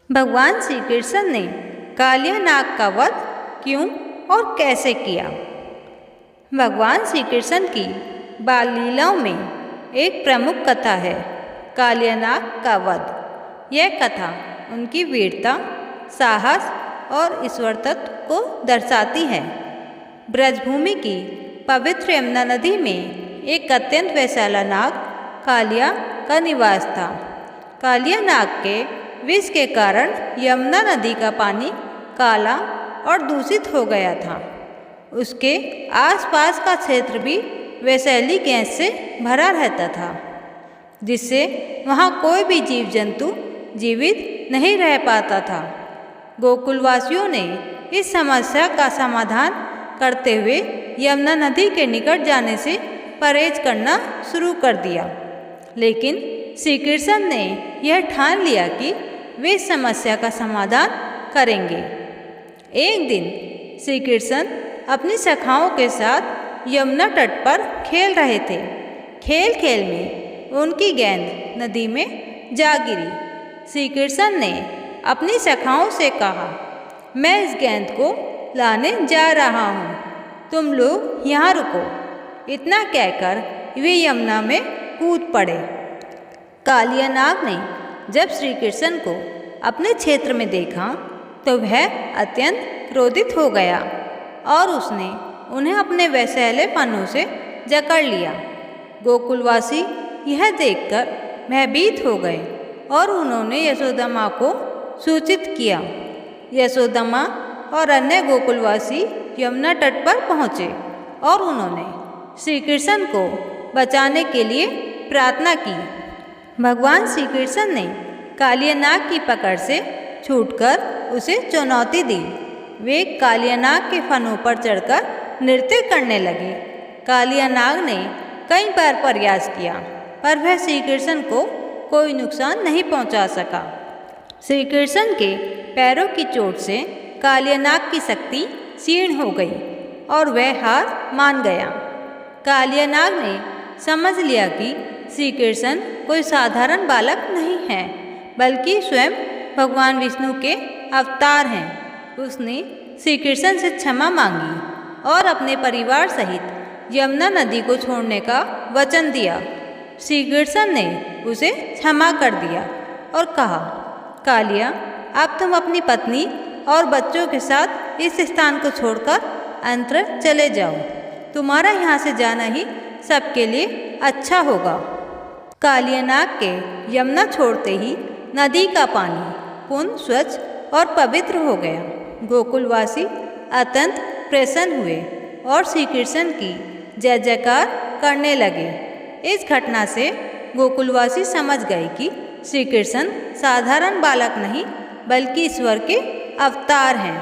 भगवान श्री कृष्ण ने कालिया नाग का वध क्यों और कैसे किया। भगवान श्री कृष्ण की बाल लीलाओं में एक प्रमुख कथा है कालिया नाग का वध। यह कथा उनकी वीरता, साहस और ईश्वर तत्व को दर्शाती है। ब्रजभूमि की पवित्र यमुना नदी में एक अत्यंत वैशाला नाग कालिया का निवास था। कालिया नाग के विष के कारण यमुना नदी का पानी काला और दूषित हो गया था। उसके आसपास का क्षेत्र भी विषैली गैस से भरा रहता था, जिससे वहाँ कोई भी जीव जंतु जीवित नहीं रह पाता था। गोकुलवासियों ने इस समस्या का समाधान करते हुए यमुना नदी के निकट जाने से परहेज करना शुरू कर दिया। लेकिन श्री कृष्ण ने यह ठान लिया कि वे इस समस्या का समाधान करेंगे। एक दिन श्री कृष्ण अपनी सखाओं के साथ यमुना तट पर खेल रहे थे। खेल खेल में उनकी गेंद नदी में जा गिरी। श्री कृष्ण ने अपनी सखाओं से कहा, मैं इस गेंद को लाने जा रहा हूँ, तुम लोग यहाँ रुको। इतना कहकर वे यमुना में कूद पड़े। कालिया नाग ने जब श्री कृष्ण को अपने क्षेत्र में देखा तो वह अत्यंत क्रोधित हो गया और उसने उन्हें अपने वैसैले पन्नों से जकड़ लिया। गोकुलवासी यह देखकर भयभीत हो गए और उन्होंने यशोदा माँ को सूचित किया। यशोदा माँ और अन्य गोकुलवासी यमुना तट पर पहुँचे और उन्होंने श्री कृष्ण को बचाने के लिए प्रार्थना की। भगवान श्री कृष्ण ने कालिया नाग की पकड़ से छूटकर उसे चुनौती दी। वे कालिया नाग के फनों पर चढ़कर नृत्य करने लगे। कालिया नाग ने कई बार प्रयास किया, पर वह श्री कृष्ण को कोई नुकसान नहीं पहुंचा सका। श्री कृष्ण के पैरों की चोट से कालिया नाग की शक्ति क्षीण हो गई और वह हार मान गया। कालिया नाग ने समझ लिया कि श्री कृष्ण कोई साधारण बालक नहीं है, बल्कि स्वयं भगवान विष्णु के अवतार हैं। उसने श्री कृष्ण से क्षमा मांगी और अपने परिवार सहित यमुना नदी को छोड़ने का वचन दिया। श्री कृष्ण ने उसे क्षमा कर दिया और कहा, कालिया, अब तुम अपनी पत्नी और बच्चों के साथ इस स्थान को छोड़कर अंतर चले जाओ। तुम्हारा यहाँ से जाना ही सबके लिए अच्छा होगा। कालिया नाग के यमुना छोड़ते ही नदी का पानी पूर्ण स्वच्छ और पवित्र हो गया। गोकुलवासी अत्यंत प्रसन्न हुए और श्री कृष्ण की जय जयकार करने लगे। इस घटना से गोकुलवासी समझ गए कि श्री कृष्ण साधारण बालक नहीं, बल्कि ईश्वर के अवतार हैं।